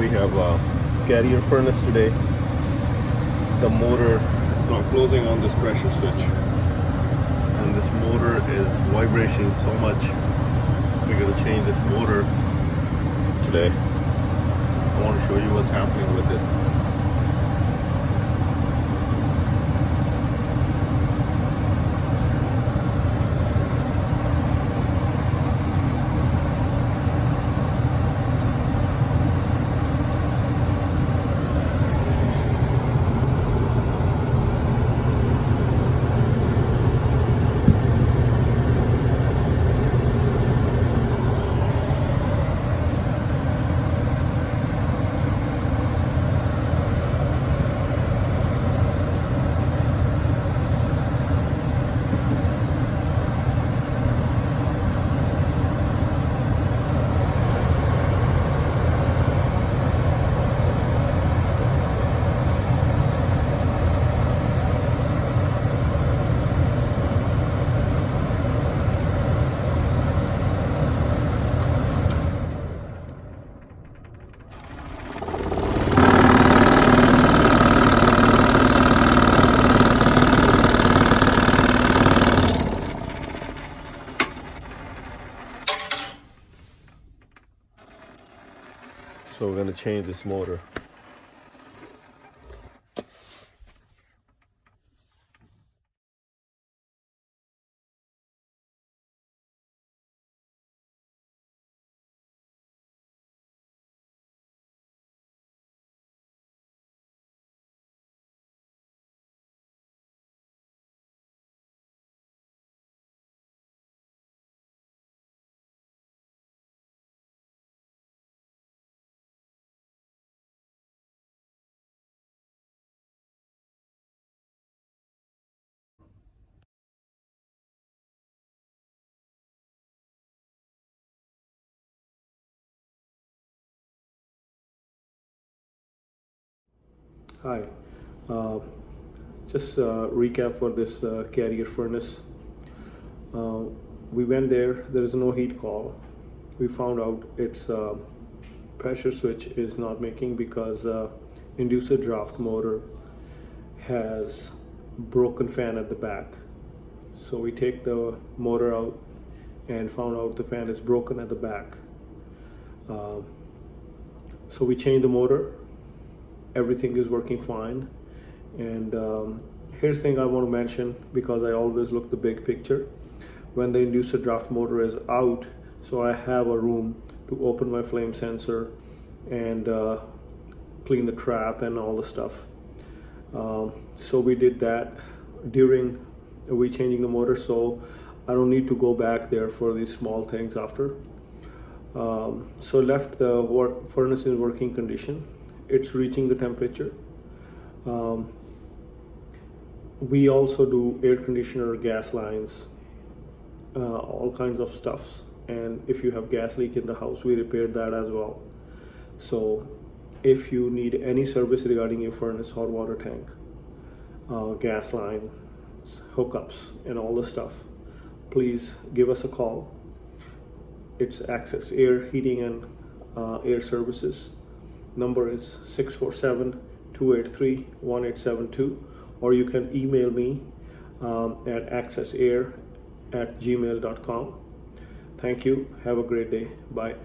we have a carrier furnace today. The motor is not closing on this pressure switch, and this motor is vibrating so much. We're going to change this motor today. I want to show you what's happening with this. So we're going to change this motor. Hi, just recap for this carrier furnace. We went there is no heat call. We found out its pressure switch is not making because inducer draft motor has broken fan at the back. So we take the motor out and found out the fan is broken at the back. So we changed the motor. Everything is working fine, and here's the thing I want to mention, because I always look the big picture. When the inducer draft motor is out, so I have a room to open my flame sensor and clean the trap and all the stuff. So we did that during we changing the motor, so I don't need to go back there for these small things after. So left the furnace in working condition. It's reaching the temperature. We also do air conditioner, gas lines, all kinds of stuff. And if you have gas leak in the house, we repair that as well. So if you need any service regarding your furnace, hot water tank, gas line, hookups, and all the stuff, please give us a call. It's Access Air Heating and Air Services. Number is 647-283-1872, or you can email me at accessair@gmail.com. Thank you. Have a great day. Bye.